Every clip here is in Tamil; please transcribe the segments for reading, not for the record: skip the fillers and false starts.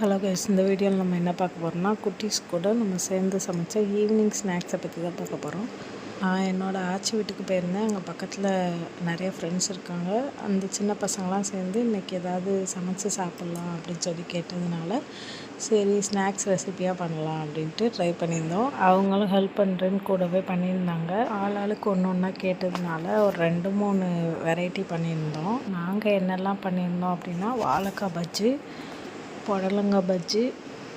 ஹலோ கைஸ், இந்த வீடியோவில் நம்ம என்ன பார்க்க போகிறோம்னா, குட்டீஸ் கூட நம்ம சேர்ந்து சமைச்ச ஈவினிங் ஸ்நாக்ஸை பற்றி தான் பார்க்க போகிறோம். நான் என்னோடய ஆச்சி வீட்டுக்கு போயிருந்தேன். அங்கே பக்கத்தில் நிறைய ஃப்ரெண்ட்ஸ் இருக்காங்க. அந்த சின்ன பசங்களாம் சேர்ந்து இன்றைக்கி ஏதாவது சமைச்சு சாப்பிட்லாம் அப்படின்னு சொல்லி கேட்டதுனால, சரி ஸ்நாக்ஸ் ரெசிப்பியாக பண்ணலாம் அப்படின்ட்டு ட்ரை பண்ணியிருந்தோம். அவங்களும் ஹெல்ப் பண்ணுறேன்னு கூடவே பண்ணியிருந்தாங்க. ஆளாளுக்கு ஒன்று ஒன்றா கேட்டதுனால ஒரு 2-3 வெரைட்டி பண்ணியிருந்தோம். நாங்கள் என்னெல்லாம் பண்ணியிருந்தோம் அப்படின்னா, வாழைக்காய் பஜ்ஜி, புடலங்காய் பஜ்ஜி,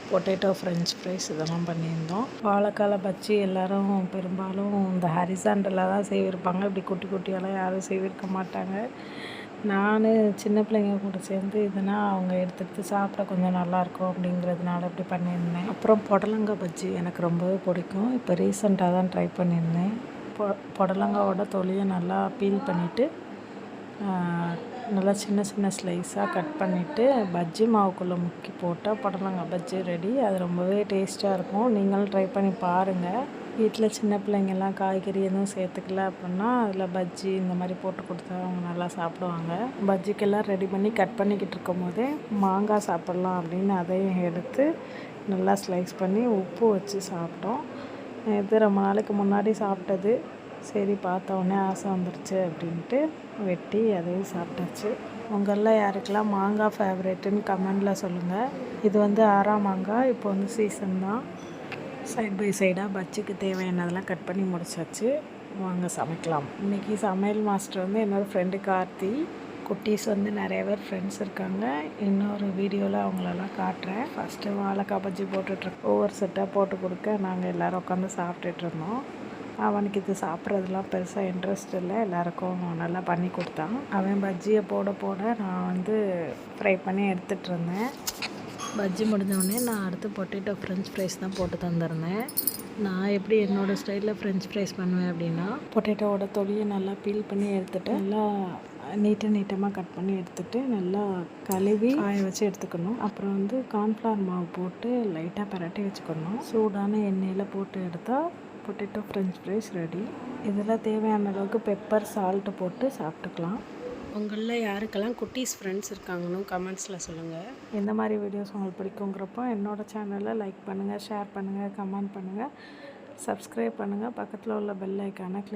பொட்டேட்டோ ஃப்ரெஞ்ச் ஃப்ரைஸ் இதெல்லாம் பண்ணியிருந்தோம். வாழைக்காய் பஜ்ஜி எல்லோரும் பெரும்பாலும் இந்த ஹரிசாண்டலாக தான் செய்விருப்பாங்க. இப்படி குட்டி குட்டியெல்லாம் யாரும் செய்விருக்க மாட்டாங்க. நான் சின்ன பிள்ளைங்க கூட சேர்ந்து இதனால் அவங்க எடுத்து சாப்பிட கொஞ்சம் நல்லாயிருக்கும் அப்படிங்கிறதுனால இப்படி பண்ணியிருந்தேன். அப்புறம் புடலங்காய் பஜ்ஜி எனக்கு ரொம்பவே பிடிக்கும். இப்போ ரீசெண்டாக தான் ட்ரை பண்ணியிருந்தேன். புடலங்காவோட தொலியை நல்லா பீல் பண்ணிவிட்டு நல்லா சின்ன சின்ன ஸ்லைஸாக கட் பண்ணிவிட்டு பஜ்ஜி மாவுக்குள்ளே முக்கி போட்டால் புடலங்காய் பஜ்ஜி ரெடி. அது ரொம்பவே டேஸ்ட்டாக இருக்கும். நீங்களும் ட்ரை பண்ணி பாருங்கள். வீட்டில் சின்ன பிள்ளைங்கள்லாம் காய்கறி எதுவும் சேர்த்துக்கல அப்படின்னா அதில் பஜ்ஜி இந்த மாதிரி போட்டு கொடுத்தா அவங்க நல்லா சாப்பிடுவாங்க. பஜ்ஜிக்கெல்லாம் ரெடி பண்ணி கட் பண்ணிக்கிட்டு இருக்கும் போதே மாங்காய் சாப்பிட்லாம் அப்படின்னு அதையும் எடுத்து நல்லா ஸ்லைஸ் பண்ணி உப்பு வச்சு சாப்பிட்டோம். இது ரொம்ப நாளைக்கு முன்னாடி சாப்பிட்டது. சரி, பார்த்த உடனே ஆசை வந்துருச்சு அப்படின்ட்டு வெட்டி அதையும் சாப்பிட்டாச்சு. உங்களில் யாருக்கெல்லாம் மாங்காய் ஃபேவரேட்டுன்னு கமெண்டில் சொல்லுங்கள். இது வந்து 6ஆம் மாங்காய். இப்போ வந்து சீசன் தான். சைட் பை சைடாக பஜ்ஜிக்கு தேவையானதெல்லாம் கட் பண்ணி முடிச்சாச்சு. வாங்க சமைக்கலாம். இன்றைக்கி சமையல் மாஸ்டர் வந்து என்னோடய ஃப்ரெண்டு கார்த்தி. குட்டீஸ் வந்து நிறைய பேர் ஃப்ரெண்ட்ஸ் இருக்காங்க. இன்னொரு வீடியோவில் அவங்களெல்லாம் காட்டுறேன். ஃபஸ்ட்டு வாழைக்காய் பஜ்ஜி போட்டுட்ருக்கோம். ஒவ்வொரு செட்டாக போட்டு கொடுக்க நாங்கள் எல்லோரும் உட்காந்து சாப்பிட்டுட்டு இருந்தோம். அவனுக்கு இது சாப்பிட்றதுலாம் பெருசாக இன்ட்ரெஸ்ட் இல்லை. எல்லாேருக்கும் நல்லா பண்ணி கொடுத்தான். அவன் பஜ்ஜியை போட நான் வந்து ஃப்ரை பண்ணி எடுத்துகிட்டு இருந்தேன். பஜ்ஜி முடிஞ்சவுடனே நான் அடுத்து பொட்டேட்டோ ஃப்ரெஞ்ச் ஃப்ரைஸ் தான் போட்டு தந்துருந்தேன். நான் எப்படி என்னோடய ஸ்டைலில் ஃப்ரெஞ்ச் ஃப்ரைஸ் பண்ணுவேன் அப்படின்னா, பொட்டேட்டோவோட தொலியை நல்லா பீல் பண்ணி எடுத்துகிட்டு நல்லா நீட்டமாக கட் பண்ணி எடுத்துகிட்டு நல்லா கழுவி காய வச்சு எடுத்துக்கணும். அப்புறம் வந்து கார்ன்ஃப்ளவர் மாவு போட்டு லைட்டாக பரட்டி வச்சுக்கணும். சூடான எண்ணெயில் போட்டு எடுத்தால் பொட்டேட்டோ ஃப்ரெஞ்ச் ஃப்ரைஸ் ரெடி. இதில் தேவையான அளவுக்கு பெப்பர், சால்ட்டு போட்டு சாப்பிட்டுக்கலாம். உங்களில் யாருக்கெல்லாம் குட்டீஸ் ஃப்ரெண்ட்ஸ் இருக்காங்கன்னு கமெண்ட்ஸில் சொல்லுங்கள். எந்த மாதிரி வீடியோஸ் உங்களுக்கு பிடிக்குங்கிறப்போ என்னோடய சேனலை லைக் பண்ணுங்கள், ஷேர் பண்ணுங்கள், கமெண்ட் பண்ணுங்கள், சப்ஸ்கிரைப் பண்ணுங்கள். பக்கத்தில் உள்ள பெல் ஐக்கானை கிளிக்